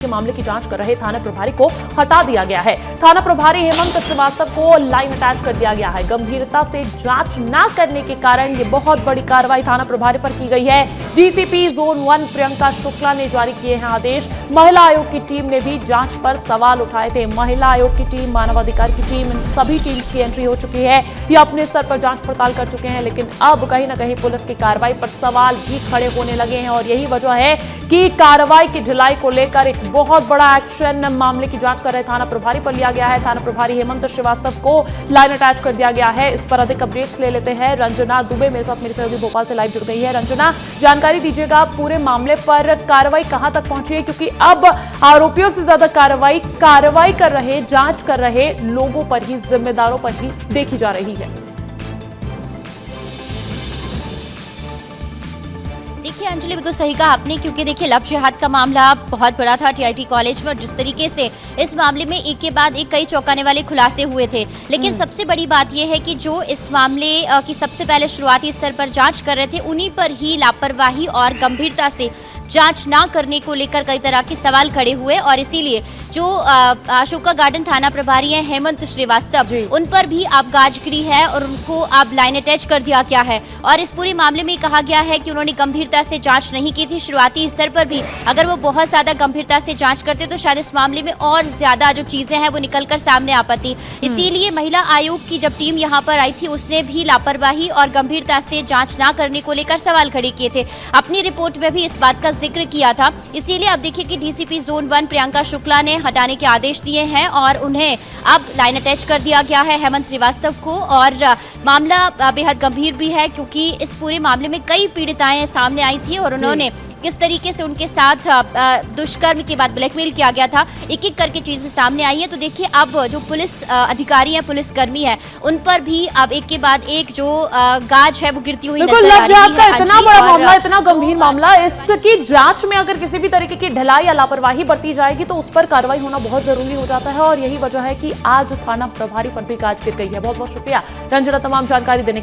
के मामले की जांच कर रहे थाना प्रभारी को हटा दिया गया है। थाना प्रभारी हेमंत श्रीवास्तव को लाइन अटैच कर दिया गया है। गंभीरता से जांच न करने के कारण ये बहुत बड़ी कार्रवाई थाना प्रभारी पर की गई है। डीसीपी जोन 1 प्रियंका शुक्ला ने जारी किए हैं आदेश। महिला आयोग की टीम ने भी जांच पर सवाल उठाए थे। महिला आयोग की टीम, मानवाधिकार की टीम, इन सभी टीम्स की एंट्री हो चुकी है। ये अपने स्तर पर जांच पड़ताल कर चुके हैं, लेकिन अब कहीं ना कहीं पुलिस की कार्रवाई पर सवाल भी खड़े होने लगे हैं और यही वजह है कि कार्रवाई की ढिलाई को लेकर एक बहुत बड़ा एक्शन मामले की जांच कर रहे थाना प्रभारी पर लिया गया है। थाना प्रभारी हेमंत श्रीवास्तव को लाइन अटैच कर दिया गया है। इस पर अधिक अपडेट्स ले लेते हैं। रंजना दुबे मेरे साथ, मेरे सहयोगी भोपाल से लाइव जुड़ गई है। रंजना, जानकारी दीजिएगा पूरे मामले पर, कार्रवाई कहां तक पहुंची है, क्योंकि अब आरोपियों से ज्यादा कार्रवाई कर रहे, जांच कर रहे लोगों पर ही, जिम्मेदारों पर ही देखी जा रही है। देखिए अंजलि, बिल्कुल सही कहा आपने, क्योंकि देखिए लव जिहाद का मामला बहुत बड़ा था टीआईटी कॉलेज में और जिस तरीके से इस मामले में एक के बाद एक कई चौंकाने वाले खुलासे हुए थे। लेकिन सबसे बड़ी बात यह है कि जो इस मामले की सबसे पहले शुरुआती स्तर पर जांच कर रहे थे, उन्हीं पर ही लापरवाही और गंभीरता से जांच ना करने को लेकर कई तरह के सवाल खड़े हुए और इसीलिए जो अशोका गार्डन थाना प्रभारी हैं हेमंत श्रीवास्तव, उन पर भी अब गाजगिरी है और उनको अब लाइन अटैच कर दिया गया है। और इस पूरे मामले में कहा गया है कि उन्होंने गंभीरता से जांच नहीं की थी शुरुआती स्तर पर भी। अगर वो बहुत ज्यादा गंभीरता से जांच करते तो शायद इस मामले में और ज्यादा जो चीजें हैं वो निकलकर सामने आ पाती। इसीलिए महिला आयोग की जब टीम यहाँ पर आई थी, उसने भी लापरवाही और गंभीरता से जांच ना करने को लेकर सवाल खड़े किए थे। अपनी रिपोर्ट में भी इस बात का जिक्र किया था। इसीलिए अब देखिए कि डीसीपी जोन 1 प्रियंका शुक्ला ने हटाने के आदेश दिए हैं और उन्हें अब लाइन अटैच कर दिया गया है हेमंत श्रीवास्तव को। और मामला बेहद गंभीर भी है, क्योंकि इस पूरे मामले में कई पीड़िताएं सामने आई थी और उन्होंने किस तरीके से उनके साथ दुष्कर्म के बाद ब्लैकमेल किया गया था, एक एक करके चीजें सामने आई है। तो देखिए अब जो पुलिस अधिकारी हैं, पुलिसकर्मी हैं, उन पर भी अब एक के बाद एक जो गाज है वो गिरती हुई नजर आ रही है। इतना बड़ा मामला, इतना गंभीर मामला, इसकी जांच में अगर किसी भी तरीके की ढिलाई या लापरवाही बरती जाएगी तो उस पर कार्रवाई होना बहुत जरूरी हो जाता है और यही वजह है कि आज थाना प्रभारी पर भी गाज गिर गई है। बहुत बहुत शुक्रिया रंजना तमाम जानकारी देने